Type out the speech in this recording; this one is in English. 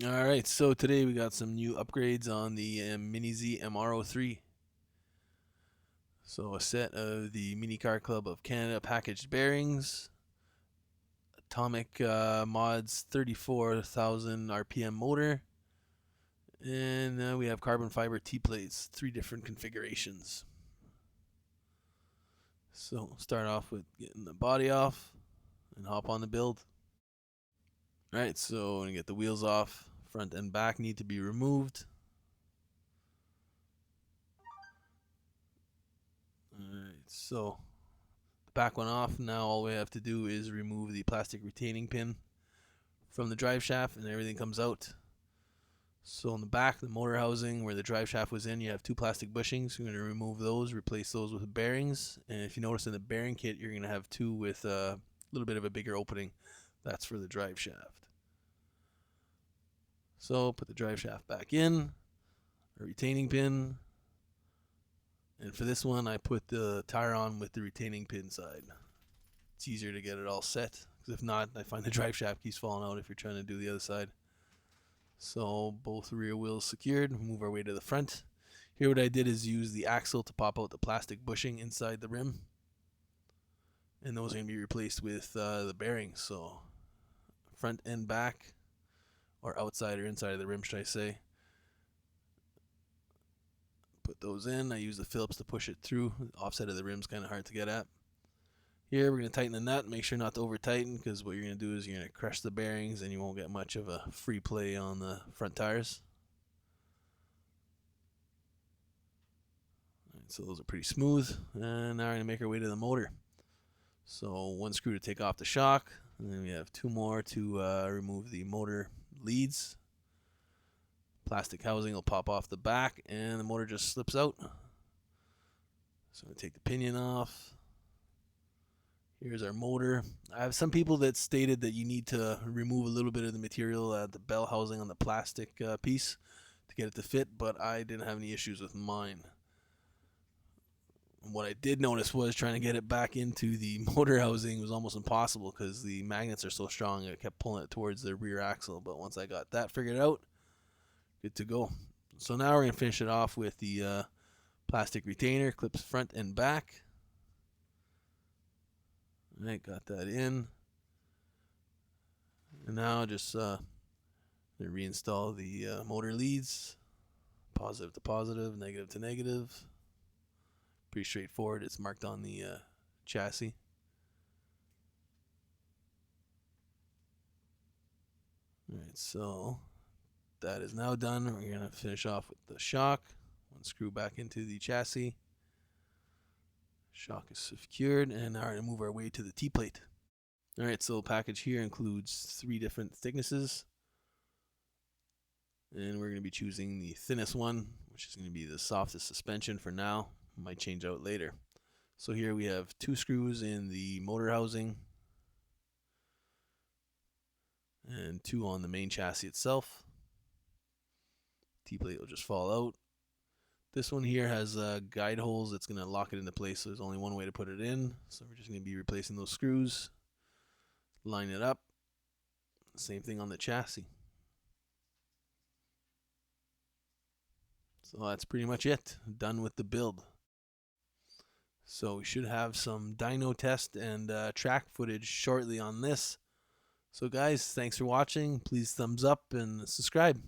Alright, so today we got some new upgrades on the Mini Z MR-03. So a set of the Mini Car Club of Canada packaged bearings, Atomic Mods 34,000 RPM motor, and we have carbon fiber T-plates, 3 different configurations. So start off with getting the body off and hop on the build. Alright, so I'm going to get the wheels off. Front and back need to be removed. Alright, so the back one off. Now all we have to do is remove the plastic retaining pin from the drive shaft and everything comes out. So in the back, the motor housing where the drive shaft was in, you have 2 plastic bushings. You're going to remove those, replace those with bearings. And if you notice in the bearing kit, you're going to have 2 with a little bit of a bigger opening. That's for the drive shaft. So put the drive shaft back in, a retaining pin, and for this one I put the tire on with the retaining pin side. It's easier to get it all set, because if not, I find the drive shaft keeps falling out if you're trying to do the other side. So both rear wheels secured, move our way to the front. Here what I did is use the axle to pop out the plastic bushing inside the rim, and those are going to be replaced with the bearings. So front and back, or outside or inside of the rim should I say. Put those in. I use the Phillips to push it through. The offset of the rim's kind of hard to get at. Here we're going to tighten the nut. Make sure not to over tighten, because what you're going to do is you're going to crush the bearings and you won't get much of a free play on the front tires. Alright, so those are pretty smooth. And now we're going to make our way to the motor. So 1 screw to take off the shock, and then we have 2 more to remove the motor leads. Plastic housing will pop off the back and the motor just slips out. So I'm going to take the pinion off. Here's our motor. I have some people that stated that you need to remove a little bit of the material, the bell housing on the plastic piece to get it to fit, but I didn't have any issues with mine. And what I did notice was trying to get it back into the motor housing was almost impossible because the magnets are so strong. I kept pulling it towards the rear axle, but once I got that figured out, good to go. So now we're going to finish it off with the plastic retainer, clips front and back. Alright, got that in. And now just reinstall the motor leads. Positive to positive, negative to negative. Pretty straightforward. It's marked on the chassis. Alright, so that is now done. We're going to finish off with the shock. 1 screw back into the chassis. Shock is secured, and now we're going to move our way to the T-plate. Alright, so the package here includes 3 different thicknesses. And we're going to be choosing the thinnest one, which is going to be the softest suspension for now. Might change out later. So here we have 2 screws in the motor housing and 2 on the main chassis itself. T-plate will just fall out. This one here has guide holes that's going to lock it into place, so there's only one way to put it in. So we're just going to be replacing those screws. Line it up. Same thing on the chassis. So that's pretty much it. Done with the build. So we should have some dyno test and track footage shortly on this. So guys, thanks for watching. Please thumbs up and subscribe.